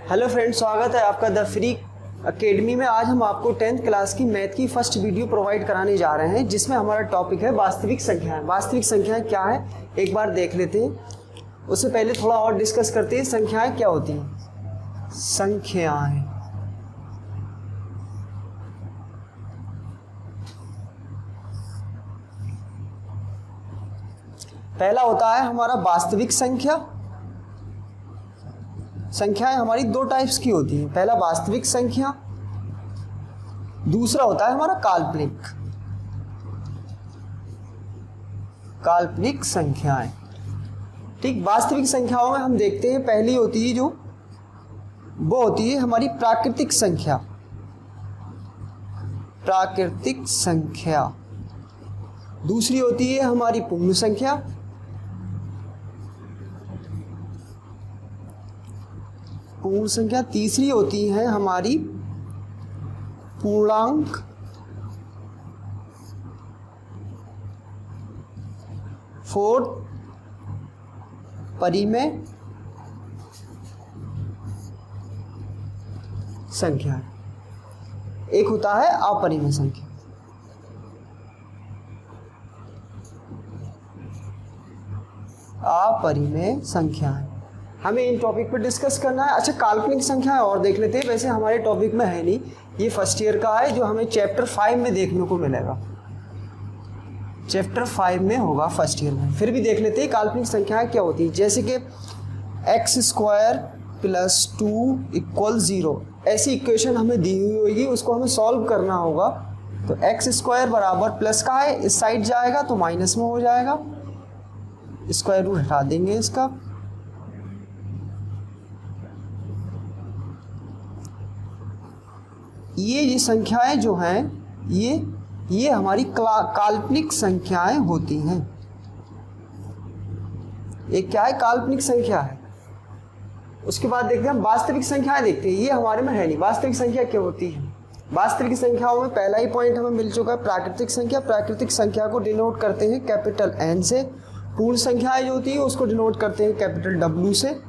Hello friends, स्वागत है आपका द फ्री अकेडमी में। आज हम आपको 10th क्लास की मैथ की फर्स्ट वीडियो प्रोवाइड कराने जा रहे हैं, जिसमें हमारा टॉपिक है वास्तविक संख्याएं। वास्तविक संख्याएं क्या है एक बार देख लेते हैं। उससे पहले थोड़ा और डिस्कस करते हैं संख्याएं क्या होती हैं। संख्याएं पहला होता है हमारा वास्तविक संख्या। संख्याएं हमारी दो टाइप्स की होती हैं, पहला वास्तविक संख्या, दूसरा होता है हमारा काल्पनिक संख्याएं। ठीक, वास्तविक संख्याओं में हम देखते हैं पहली होती है वो होती है हमारी प्राकृतिक संख्या। दूसरी होती है हमारी पूर्ण संख्या। तीसरी होती है हमारी पूर्णांक। फोर्थ परिमेय संख्या। एक होता है अपरिमेय संख्या। अपरिमेय संख्याएं हमें इन टॉपिक पर डिस्कस करना है। अच्छा, काल्पनिक संख्याएं और देख लेते हैं। वैसे हमारे टॉपिक में है नहीं, ये फर्स्ट ईयर का है, जो हमें चैप्टर 5 में देखने को मिलेगा। चैप्टर 5 में होगा फर्स्ट ईयर में। फिर भी देख लेते हैं काल्पनिक संख्याएं क्या होती है। जैसे कि x² + 2 = 0, ऐसी इक्वेशन हमें दी हुई होगी, उसको हमें सॉल्व करना होगा। तो x² बराबर प्लस का है, इस साइड जाएगा तो माइनस में हो जाएगा, स्क्वायर रूट हटा देंगे इसका। ये संख्याएं जो हैं ये हमारी काल्पनिक संख्याएं होती हैं। ये क्या है? काल्पनिक संख्या है। उसके बाद देखते हैं हम वास्तविक संख्याएं देखते हैं। ये हमारे में है नहीं। वास्तविक संख्या क्या होती है? वास्तविक संख्याओं में पहला ही पॉइंट हमें मिल चुका है, प्राकृतिक संख्या। प्राकृतिक संख्या को डिनोट करते हैं कैपिटल N से। पूर्ण संख्याएं जो होती है उसको डिनोट करते हैं कैपिटल W से।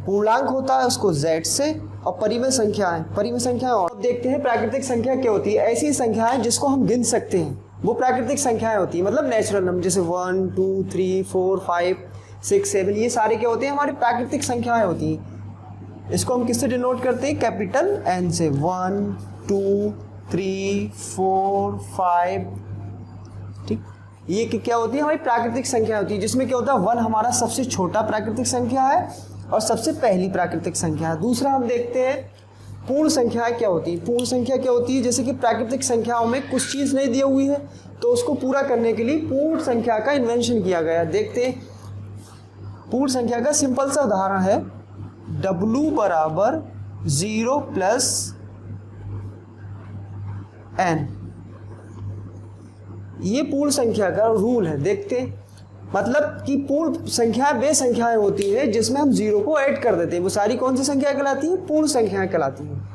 पूर्णांक होता है उसको Z से। और परिमेय संख्याएं और देखते हैं प्राकृतिक संख्या क्या होती है। ऐसी संख्याएं जिसको हम गिन सकते हैं वो प्राकृतिक संख्याएं होती है, मतलब नेचुरल नंबर, जैसे 1 2 3 4 5 6 7, ये सारे क्या होते हैं? हमारी प्राकृतिक संख्याएं होती हैं। इसको हम किससे डिनोट करते हैं? कैपिटल N से। 1 2 3 4 5। ठीक, ये क्या होती है? हमारी प्राकृतिक संख्या होती है, जिसमें क्या होता है 1 हमारा सबसे छोटा प्राकृतिक संख्या है और सबसे पहली प्राकृतिक संख्या है। दूसरा हम देखते हैं पूर्ण संख्याएं क्या होती है। पूर्ण संख्या क्या होती है? जैसे कि प्राकृतिक संख्याओं में कुछ चीज़ नहीं दी हुई है, तो उसको पूरा करने के लिए पूर्ण संख्या का इन्वेंशन किया गया। देखते हैं पूर्ण संख्या का सिंपल सा उदाहरण है, W बराबर 0 + n। ये पूर्ण संख्या का रूल है। देखते हैं, मतलब कि पूर्ण संख्याएं वे संख्याएं होती हैं जिसमें हम 0 को ऐड कर देते हैं। वो सारी कौन सी संख्या कहलाती हैं? पूर्ण संख्याएं कहलाती हैं।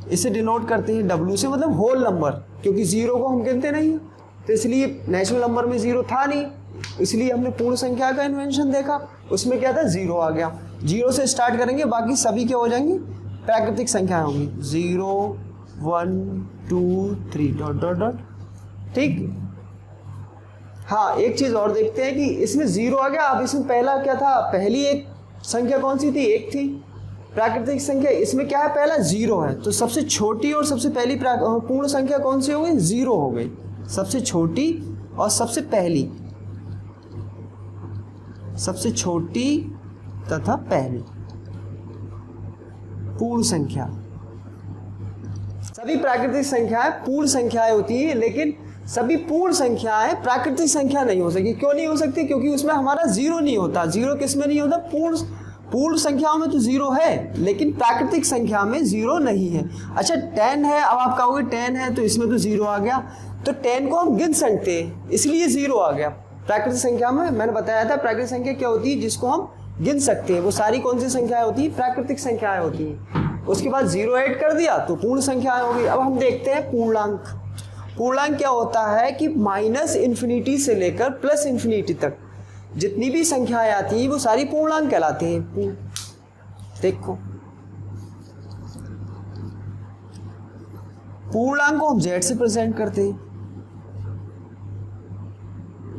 इसे डिनोट करते हैं W से, मतलब होल नंबर, क्योंकि 0 को हम गिनते नहीं, तो इसलिए नेचुरल नंबर में 0 था नहीं, इसलिए हमने पूर्ण संख्या का इन्वेंशन देखा। उसमें क्या था? 0 आ गया। 0 से स्टार्ट करेंगे, बाकी सभी क्या हो जाएंगी? प्राकृतिक संख्याएं होंगी। 0 1 2 3 ... ठीक। हाँ, एक चीज़ और देखते हैं कि इसमें 0 आ गया। अब इसमें पहला क्या था? पहली एक संख्या कौन सी थी? 1 थी प्राकृतिक संख्या। इसमें क्या है? पहला 0 है, तो सबसे छोटी और सबसे पहली पूर्ण संख्या कौन सी हो गई? 0 हो गई। सबसे छोटी और सबसे पहली, सबसे छोटी तथा पहली पूर्ण संख्या। सभी प्राकृतिक संख्याएं पूर्ण संख्याएं होती है, लेकिन सभी पूर्ण संख्याएं प्राकृतिक संख्या नहीं हो सकती। क्यों नहीं हो सकती? क्योंकि उसमें हमारा 0 नहीं होता। 0 किस में नहीं होता? पूर्ण संख्याओं में तो 0 है, लेकिन प्राकृतिक संख्या में 0 नहीं है। अच्छा, 10 है। अब आप कहोगे 10 है तो इसमें तो 0 आ गया, तो 10 को हम गिन सकते हैं, इसलिए 0 आ गया। प्राकृतिक संख्या में मैंने बताया था प्राकृतिक संख्या क्या होती है? जिसको हम गिन सकते हैं। वो सारी कौन सी संख्याएं होती है? प्राकृतिक संख्याएं होती हैं। उसके बाद 0 ऐड कर दिया तो पूर्ण संख्याएं होगी। अब हम देखते हैं पूर्णांक। पूर्णांक क्या होता है कि -∞ से लेकर +∞ तक जितनी भी संख्याएं आती हैं वो सारी पूर्णांक कहलाती हैं। देखो पूर्णांक को हम z से प्रेजेंट करते हैं,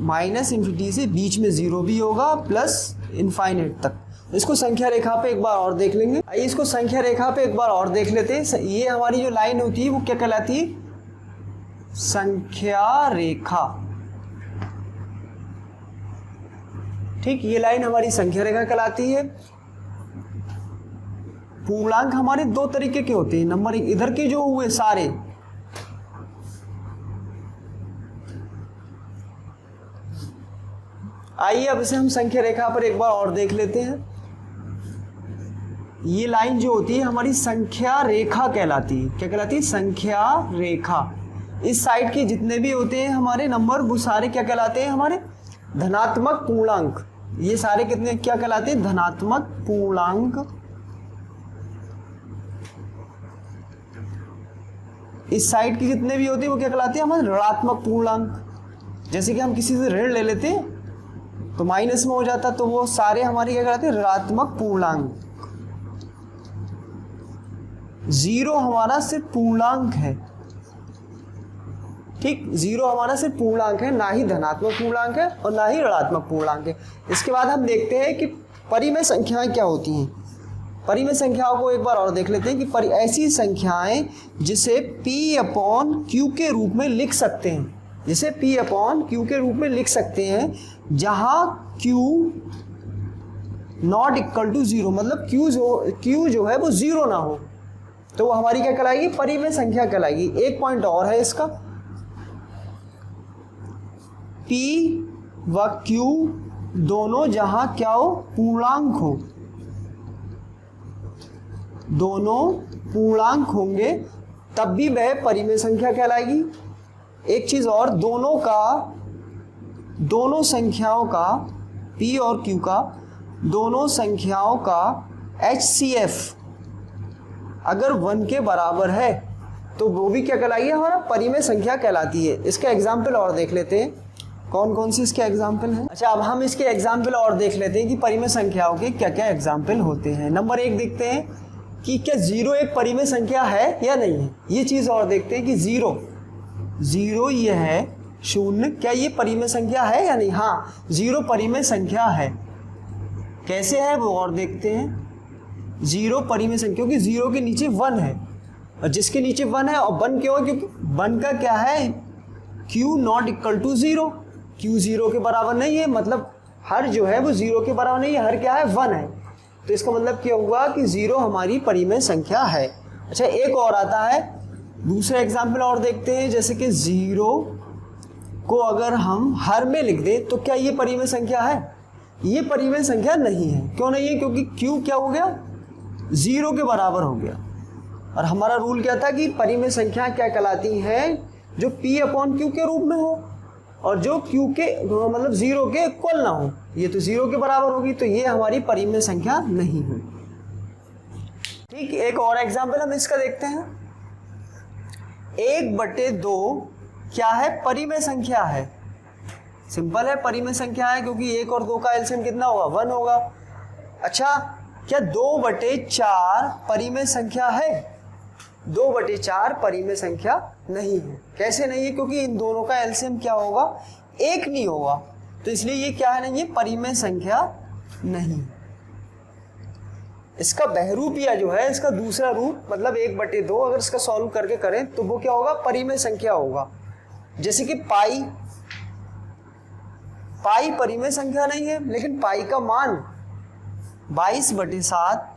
माइनस इन्फिनिटी से बीच में 0 भी होगा प्लस इनफाइनाइट तक। इसको संख्या रेखा पे एक बार और देख लेंगे। आइए इसको संख्या रेखा पे एक बार और देख लेते हैं। ये हमारी जो लाइन होती है वो क्या कहलाती है? संख्या रेखा। ठीक, ये लाइन हमारी संख्या रेखा कहलाती है। पूर्णांक हमारे दो तरीके के होते हैं। नंबर एक, इधर के जो हुए सारे, आइए अब इसे हम संख्या रेखा पर एक बार और देख लेते हैं। ये लाइन जो होती है हमारी संख्या रेखा कहलाती है। क्या कहलाती है? संख्या रेखा। इस साइड के जितने भी होते हैं हमारे नंबर वो सारे क्या कहलाते हैं? हमारे धनात्मक पूर्णांक। ये सारे कितने क्या कहलाते हैं? धनात्मक पूर्णांक। इस साइड के जितने भी होते हैं वो क्या कहलाते हैं? हमारे ऋणात्मक पूर्णांक। जैसे कि हम किसी से ऋण ले लेते हैं तो माइनस में हो जाता, तो वो सारे हमारे क्या कहलाते हैं? ऋणात्मक पूर्णांक। जीरो हमारा सिर्फ पूर्णांक है। ठीक, जीरो हमारा सिर्फ पूर्णांक है, ना ही धनात्मक पूर्णांक है और ना ही ऋणात्मक पूर्णांक है। इसके बाद हम देखते हैं कि परिमेय संख्याएं क्या होती हैं। परिमेय संख्याओं को एक बार और देख लेते हैं कि ऐसी संख्याएं जिसे P अपॉन Q के रूप में लिख सकते हैं, जिसे P अपॉन Q के रूप में लिख सकते हैं, जहां Q नॉट इक्वल टू 0, मतलब Q जो है वो 0 ना हो, तो वो हमारी क्या कहलाएगी? परिमेय संख्या कहलाएगी। एक पॉइंट और है इसका, P व Q दोनों जहां क्या हो? पूर्णांक हो, दोनों पूर्णांक होंगे तब भी वह परिमेय संख्या कहलाएगी। एक चीज और, दोनों संख्याओं का P और Q का, दोनों संख्याओं का HCF अगर 1 के बराबर है तो वो भी क्या कहलाएगी? हमारा परिमेय संख्या कहलाती है। इसका एग्जाम्पल और देख लेते हैं, कौन कौन से इसके एग्जाम्पल हैं। अच्छा, अब हम इसके एग्जाम्पल और देख लेते हैं कि परिमेय संख्याओं के क्या क्या एग्जाम्पल होते हैं। नंबर 1 देखते हैं कि क्या 0 एक परिमेय संख्या है या नहीं है। ये चीज़ और देखते हैं कि 0 ये है, 0 क्या ये परिमेय संख्या है या नहीं। हाँ, 0 परिमेय संख्या है। कैसे है वो और देखते हैं। 0 परिमेय संख्या, क्योंकि 0 के नीचे 1 है, और जिसके नीचे 1 है, और 1 क्यों है? क्योंकि 1 का क्या है? Q not equal to 0। Q 0 के बराबर नहीं है, मतलब हर जो है वो 0 के बराबर नहीं है, हर क्या है? 1 है। तो इसका मतलब क्या हुआ कि 0 हमारी परिमेय संख्या है। अच्छा, एक और आता है, दूसरा एग्जाम्पल और देखते हैं। जैसे कि 0 को अगर हम हर में लिख दें तो क्या ये परिमेय संख्या है? ये परिमेय संख्या नहीं है। क्यों नहीं है? क्योंकि Q क्या हो गया? 0 के बराबर हो गया। और हमारा रूल क्या था कि परिमेय संख्या क्या कहलाती हैं? जो P अपॉन Q के रूप में हो और जो Q के मतलब 0 के इक्वल ना हो। ये तो 0 के बराबर होगी, तो ये हमारी परिमेय संख्या नहीं है। ठीक, एक और एग्जाम्पल हम इसका देखते हैं। 1/2 क्या है? परिमेय संख्या है। सिंपल है, परिमेय संख्या है, क्योंकि 1 और 2 का एलसीएम कितना होगा? 1 होगा। अच्छा, क्या 2/4 परिमेय संख्या है? 2/4 परिमेय संख्या नहीं है। कैसे नहीं है? क्योंकि इन दोनों का एलसीएम क्या होगा? 1 नहीं होगा, तो इसलिए ये क्या है? नहीं, ये परिमेय संख्या नहीं। इसका बहरूपिया जो है, इसका दूसरा रूप, मतलब 1/2 अगर इसका सॉल्व करके करें तो वो क्या होगा? परिमेय संख्या होगा। जैसे कि पाई परिमेय संख्या नहीं है, लेकिन पाई का मान 22/7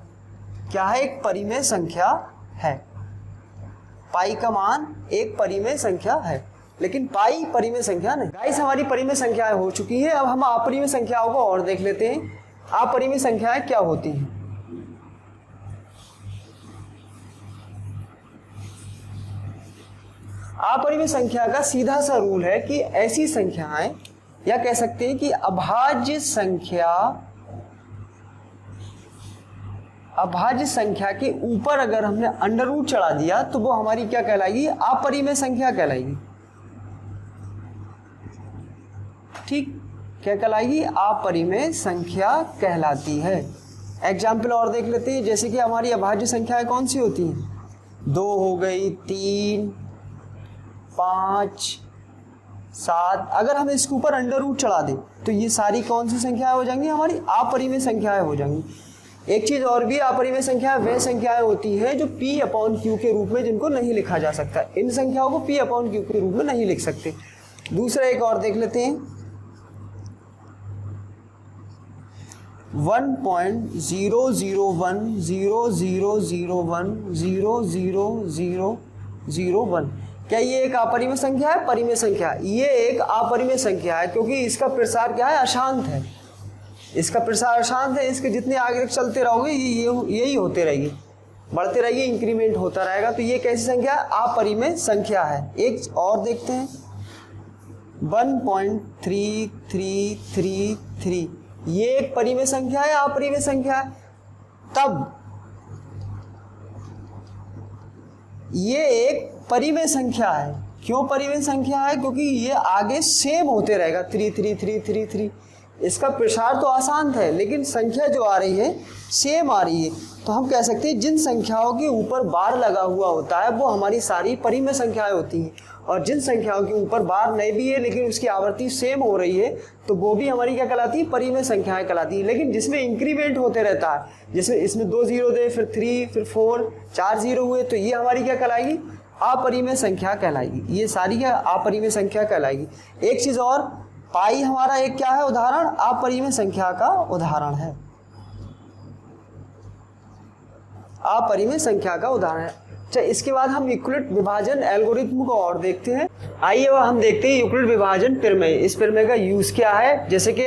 क्या है? एक परिमेय संख्या है। पाई का मान एक परिमेय संख्या है, लेकिन पाई परिमेय संख्या नहीं। गाइस, हमारी परिमेय संख्याएं हो चुकी हैं। अब हम अपरिमेय संख्याओं को और देख लेते हैं। अपरिमेय संख्याएं क्या होती हैं? अपरिमेय संख्या का सीधा सा रूल है कि ऐसी संख्याएं, या कह सकते हैं कि अभाज्य संख्या के ऊपर अगर हमने अंडर रूट चढ़ा दिया तो वो हमारी क्या कहलाएगी? अपरिमेय संख्या कहलाएगी। ठीक, क्या कहलाएगी? अपरिमेय संख्या कहलाती है। एग्जाम्पल और देख लेते हैं, जैसे कि हमारी अभाज्य संख्याएं कौन सी होती हैं? 2 हो गई, 3, 5, 7। अगर हम इसके ऊपर अंडर रूट चढ़ा दें तो ये सारी कौन सी संख्याएं हो जाएंगी? हमारी अपरिमेय संख्याएं हो जाएंगी। एक चीज़ और भी, अपरिमेय संख्याएं वह संख्याएं होती हैं जो P/Q के रूप में जिनको नहीं लिखा जा सकता। इन संख्याओं को P/Q के रूप में नहीं लिख सकते। दूसरा एक और देख लेते हैं, 1.00100100001। क्या ये एक अपरिमेय संख्या है? परिमेय संख्या। ये एक अपरिमेय संख्या है क्योंकि इसका प्रसार क्या है? अशांत है। इसका प्रसार अशांत है। इसके जितने आगे तक चलते रहोगे यही होते रहेगी, बढ़ते रहेगी, इंक्रीमेंट होता रहेगा। तो ये कैसी संख्या है? अपरिमेय संख्या है। एक और देखते हैं, 1.3333। ये एक परिमेय संख्या है, अपरिमेय संख्या है। तब ये एक परिमेय संख्या है। क्यों परिमेय संख्या है? क्योंकि ये आगे सेम होते रहेगा, 33333। इसका प्रसार तो आसान है लेकिन संख्या जो आ रही है सेम आ रही है। तो हम कह सकते हैं जिन संख्याओं के ऊपर बार लगा हुआ होता है वो हमारी सारी परिमेय संख्याएं होती हैं, और जिन संख्याओं के ऊपर बार नहीं भी है लेकिन उसकी आवृत्ति सेम हो रही है तो वो भी हमारी क्या कहलाती है? परिमेय संख्याएं कहलाती है। लेकिन जिसमें इंक्रीमेंट होते रहता है, जैसे इसमें 2 0 दे, फिर 3, फिर 4, 4 0 हुए, तो ये हमारी क्या कहलाएगी? अपरिमेय संख्या कहलाएगी। ये सारी क्या? अपरिमेय संख्या कहलाएगी। एक चीज और, पाई हमारा एक क्या है? उदाहरण, अपरिमेय संख्या का उदाहरण है। अपरिमेय संख्या का उदाहरण है। अच्छा, इसके बाद हम यूक्लिड विभाजन एल्गोरिथम को और देखते हैं। आइए हम देखते हैं यूक्लिड विभाजन प्रमेय। इस प्रमेय का यूज क्या है? जैसे कि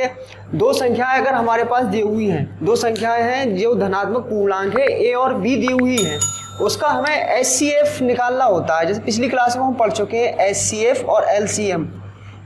दो संख्याएं अगर हमारे पास दी हुई हैं, दो संख्याएं हैं जो धनात्मक पूर्णांक है A और B दी हुई हैं, उसका हमें HCF निकालना होता है। जैसे पिछली क्लास में हम पढ़ चुके हैं HCF और LCM,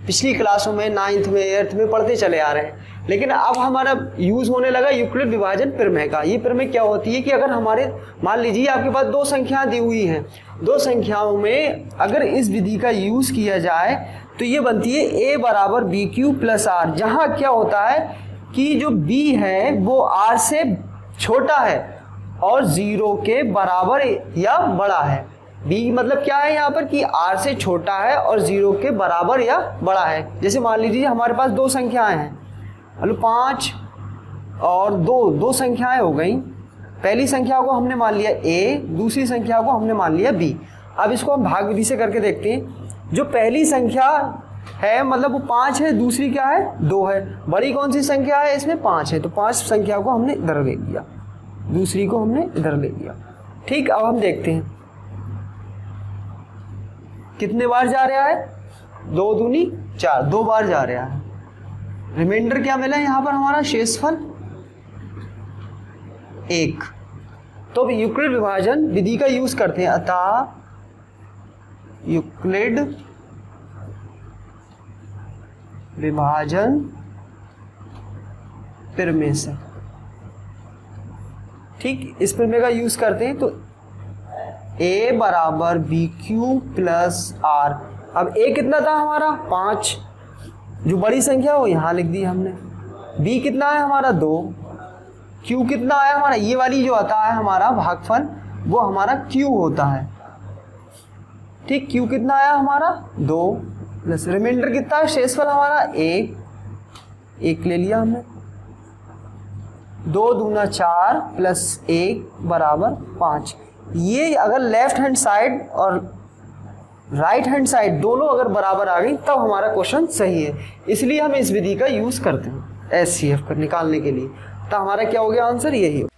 पिछली क्लासों में 9th में 8th में पढ़ते चले आ रहे हैं। लेकिन अब हमारा यूज होने लगा यूक्लिड विभाजन प्रमेय का। ये प्रमेय क्या होती है कि अगर हमारे, मान लीजिए आपके पास दो संख्याएं दी हुई हैं, दो संख्याओं में अगर इस विधि का यूज किया जाए तो ये बनती है A बराबर BQ प्लस R, जहाँ क्या होता है कि जो B है वो R से छोटा है और 0 के बराबर या बड़ा है। B मतलब क्या है यहाँ पर कि R से छोटा है और 0 के बराबर या बड़ा है। जैसे मान लीजिए हमारे पास दो संख्याएं हैं, 5 और 2, दो संख्याएं हो गई। पहली संख्या को हमने मान लिया A, दूसरी संख्या को हमने मान लिया B। अब इसको हम भाग विधि से करके देखते हैं। जो पहली संख्या है मतलब वो 5 है, दूसरी क्या है? 2 है। बड़ी कौन सी संख्या है? इसमें 5 है, तो 5 संख्या को हमने इधर ले लिया, दूसरी को हमने इधर ले लिया। ठीक, अब हम देखते हैं कितने बार जा रहा है? 2 दूनी 4, 2 बार जा रहा है। रिमाइंडर क्या मिला यहाँ पर? हमारा शेषफल 1। तो अब यूक्लिड विभाजन विधि का यूज करते हैं। अतः यूक्लिड विभाजन प्रमेय से, ठीक, इस प्रमेय का यूज करते हैं। तो A बराबर BQ प्लस R। अब A कितना था हमारा? 5, जो बड़ी संख्या वो यहाँ लिख दी हमने। B कितना है हमारा? 2। Q कितना आया हमारा? ये वाली जो आता है हमारा भागफल वो हमारा Q होता है। ठीक, Q कितना आया हमारा? 2 प्लस रिमाइंडर कितना है? शेषफल हमारा 1 ले लिया हमने। 2 दूना 4 प्लस 1 बराबर 5। ये अगर लेफ्ट हैंड साइड और राइट हैंड साइड दोनों अगर बराबर आ गई तब हमारा क्वेश्चन सही है। इसलिए हम इस विधि का यूज करते हैं HCF को निकालने के लिए। तो हमारा क्या हो गया आंसर? यही हो।